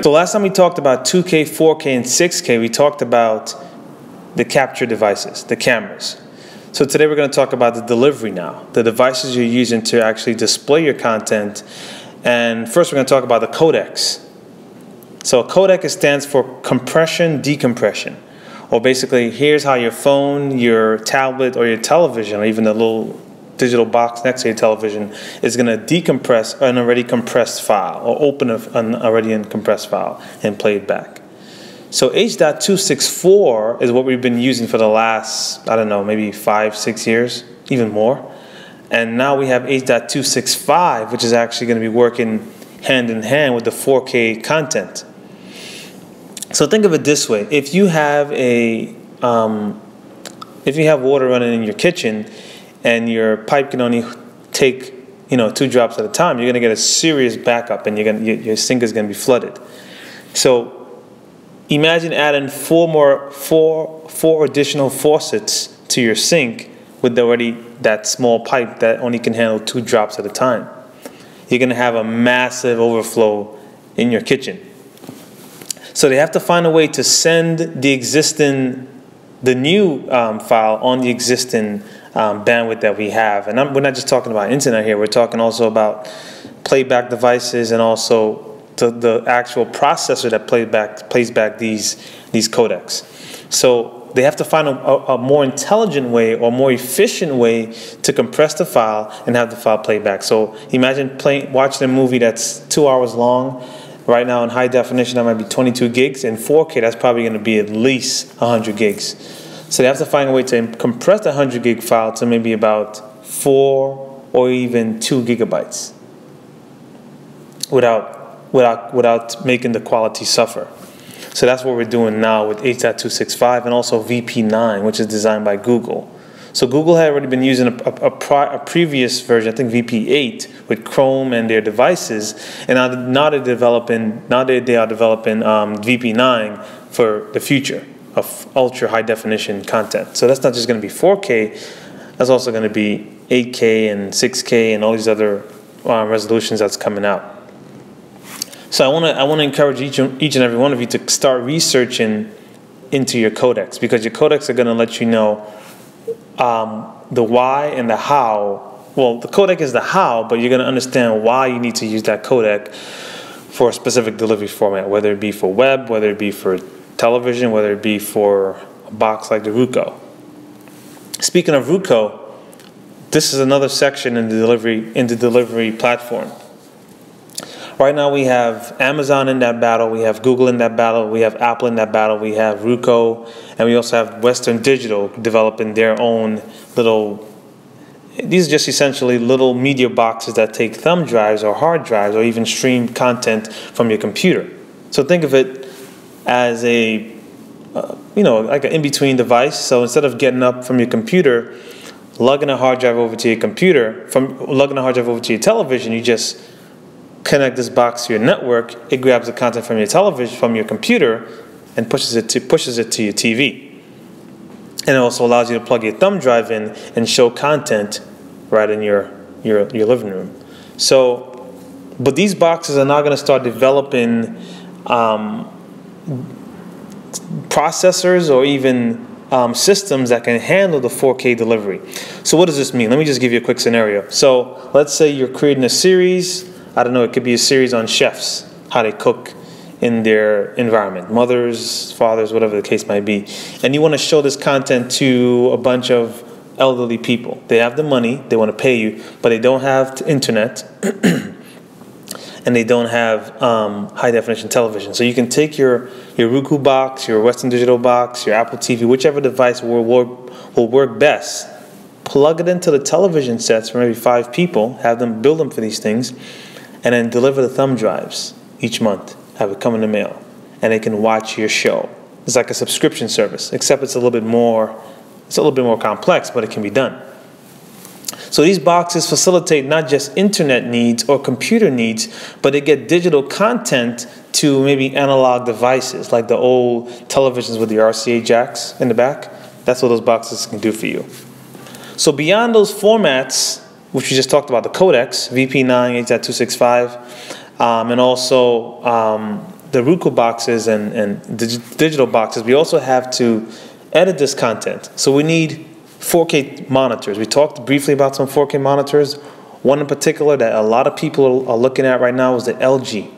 So last time we talked about 2K, 4K, and 6K, we talked about the capture devices, the cameras. So today we're going to talk about the delivery now, the devices you're using to actually display your content. And first we're going to talk about the codecs. So a codec stands for compression decompression. Or basically, here's how your phone, your tablet, or your television, or even the little digital box next to your television is going to decompress an already compressed file, or open an already compressed file and play it back. So H.264 is what we've been using for the last, I don't know, maybe 5-6 years, even more. And now we have H.265, which is actually going to be working hand in hand with the 4K content. So think of it this way: if you have water running in your kitchen, and your pipe can only take 2 drops at a time, you're going to get a serious backup, and your sink is going to be flooded. So imagine adding four additional faucets to your sink with already that small pipe that only can handle 2 drops at a time. You're going to have a massive overflow in your kitchen. So they have to find a way to send the new file on the existing bandwidth that we have. And we're not just talking about internet here. We're talking also about playback devices and also the actual processor that plays back these codecs. So they have to find a more intelligent way or more efficient way to compress the file and have the file play back. So imagine watching a movie that's 2 hours long. Right now in high definition, that might be 22 gigs. In 4K, that's probably going to be at least 100 gigs. So they have to find a way to compress the 100 gig file to maybe about 4 or even 2 gigabytes without making the quality suffer. So that's what we're doing now with H.265 and also VP9, which is designed by Google. So Google had already been using a previous version, I think VP8, with Chrome and their devices, and now they are developing VP9 for the future of ultra high definition content. So that's not just going to be 4K, that's also going to be 8K and 6K and all these other resolutions that's coming out. So I want to encourage each and every one of you to start researching into your codecs, because your codecs are going to let you know the why and the how. Well, the codec is the how, but you're going to understand why you need to use that codec for a specific delivery format, whether it be for web, whether it be for television, whether it be for a box like the Roku. Speaking of Roku, this is another section in the delivery platform. Right now we have Amazon in that battle, we have Google in that battle, we have Apple in that battle, we have Roku, and we also have Western Digital developing their own these are just essentially little media boxes that take thumb drives or hard drives or even stream content from your computer. So think of it as like an in-between device. So instead of getting up from your computer, lugging a hard drive over to your computer, lugging a hard drive over to your television, you just connect this box to your network. It grabs the content from your television, from your computer, and pushes it to your TV. And it also allows you to plug your thumb drive in and show content right in your living room. So, but these boxes are now going to start developing processors or even systems that can handle the 4K delivery. So what does this mean? Let me just give you a quick scenario. So let's say you're creating a series. I don't know, it could be a series on chefs, how they cook in their environment, mothers, fathers, whatever the case might be. And you want to show this content to a bunch of elderly people. They have the money, they want to pay you, but they don't have internet and they don't have high definition television. So you can take your Roku box, your Western Digital box, your Apple TV, whichever device will work best, plug it into the television sets for maybe 5 people, have them build them for these things, and then deliver the thumb drives each month. Have it come in the mail, and they can watch your show. It's like a subscription service, except it's a little bit more complex, but it can be done. So these boxes facilitate not just internet needs or computer needs, but they get digital content to maybe analog devices, like the old televisions with the RCA jacks in the back. That's what those boxes can do for you. So beyond those formats, which we just talked about, the codecs, VP9, H.265, and also the Roku boxes and digital boxes, we also have to edit this content. So we need 4K monitors. We talked briefly about some 4K monitors. One in particular that a lot of people are looking at right now is the LG.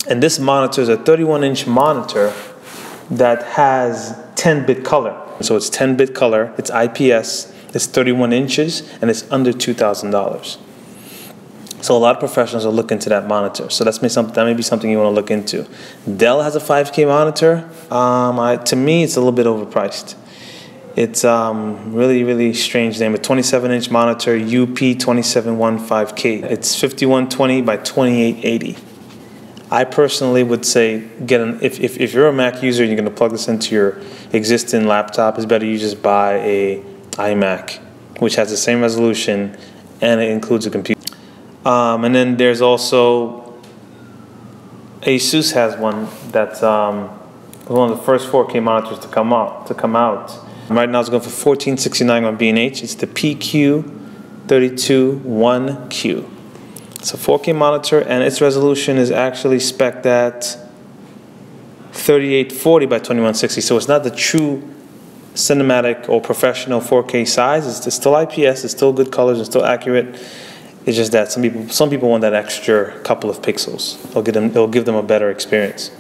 And this monitor is a 31-inch monitor that has 10-bit color. So it's 10-bit color, it's IPS, it's 31 inches, and it's under $2,000. So a lot of professionals are looking to that monitor. So that may be something you want to look into. Dell has a 5K monitor. To me, it's a little bit overpriced. It's really, really strange name. A 27-inch monitor, UP2715K. It's 5120 by 2880. I personally would say if you're a Mac user and you're going to plug this into your existing laptop, it's better you just buy a iMac, which has the same resolution and it includes a computer. And then there's also Asus has one that's one of the first 4K monitors to come out. Right now it's going for $1469 on B&H. It's the PQ321Q. It's a 4K monitor, and its resolution is actually spec'd at 3840 by 2160. So it's not the true cinematic or professional 4K size. It's still IPS. It's still good colors. It's still accurate. It's just that some people want that extra couple of pixels. It'll give them a better experience.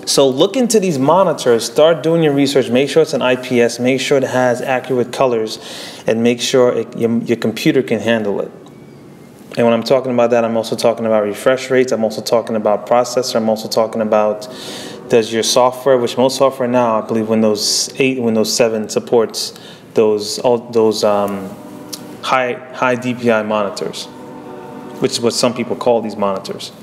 So look into these monitors, start doing your research, make sure it's an IPS, make sure it has accurate colors, and make sure your computer can handle it. And when I'm talking about that, I'm also talking about refresh rates, I'm also talking about processor, I'm also talking about does your software, which most software now, I believe Windows 8, Windows 7 supports those high DPI monitors, which is what some people call these monitors.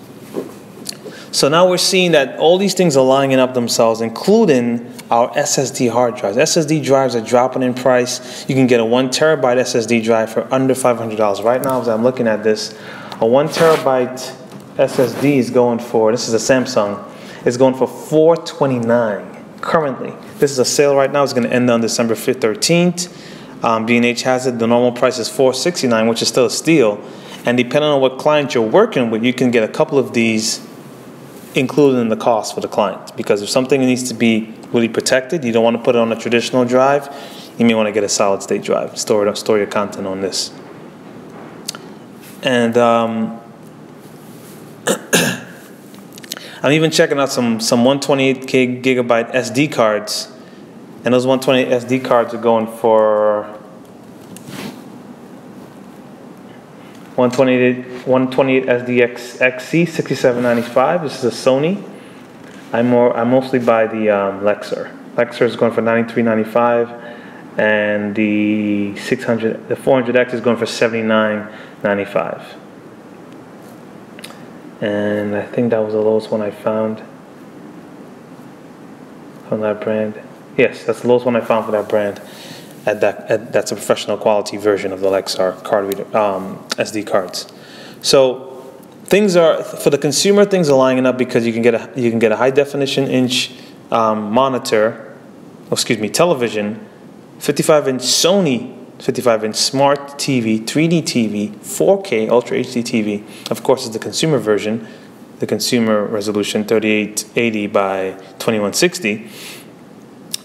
So now we're seeing that all these things are lining up themselves, including our SSD hard drives. SSD drives are dropping in price. You can get a 1 terabyte SSD drive for under $500. Right now, as I'm looking at this, a 1 terabyte SSD is going for, this is a Samsung, it's going for $429 currently. This is a sale right now. It's going to end on December 5th, 13th. B&H has it. The normal price is $469, which is still a steal. And depending on what client you're working with, you can get a couple of these included in the cost for the client. Because if something needs to be really protected, you don't want to put it on a traditional drive, you may want to get a solid state drive. Store your content on this. And I'm even checking out some 128 gigabyte SD cards. And those 128 SD cards are going for 128 SDX XC, $67.95. This is a Sony. I mostly buy the Lexar. Lexar is going for $93.95, and the 400X is going for $79.95. And I think that was the lowest one I found from that brand. Yes, that's the lowest one I found for that brand. That's a professional quality version of the Lexar card reader, SD cards. So things are, for the consumer, things are lining up because you can get a high definition television, 55-inch Sony 55-inch smart TV, 3D TV, 4K Ultra HD TV. Of course, it's the consumer version, the consumer resolution 3880 by 2160.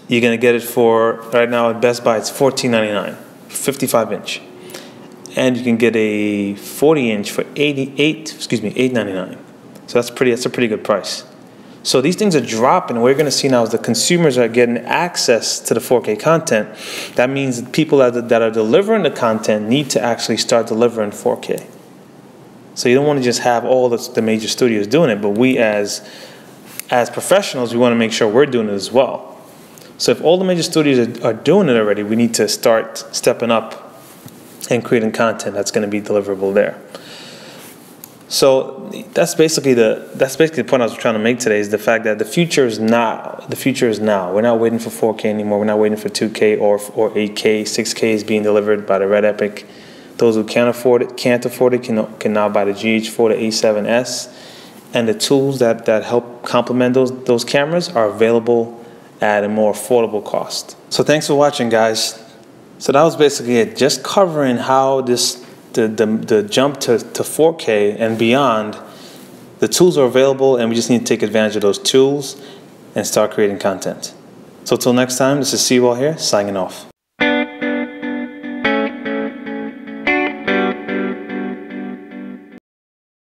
You're going to get it for, right now at Best Buy, it's $14.99, 55-inch. And you can get a 40-inch for $8.99. So that's a pretty good price. So these things are dropping. What we're going to see now is the consumers are getting access to the 4K content. That means that people that are delivering the content need to actually start delivering 4K. So you don't want to just have all the major studios doing it, but we as professionals, we want to make sure we're doing it as well. So if all the major studios are doing it already, we need to start stepping up and creating content that's going to be deliverable there. So that's basically the point I was trying to make today, is the fact that the future is now. The future is now. We're not waiting for 4K anymore. We're not waiting for 2K or 8K. 6K is being delivered by the Red Epic. Those who can't afford it can now buy the GH4, the A7S, and the tools that help complement those cameras are available at a more affordable cost. So thanks for watching, guys. So that was basically it, just covering how the jump to 4K and beyond The tools are available, and we just need to take advantage of those tools and start creating content. So till next time, this is Sewell here, signing off.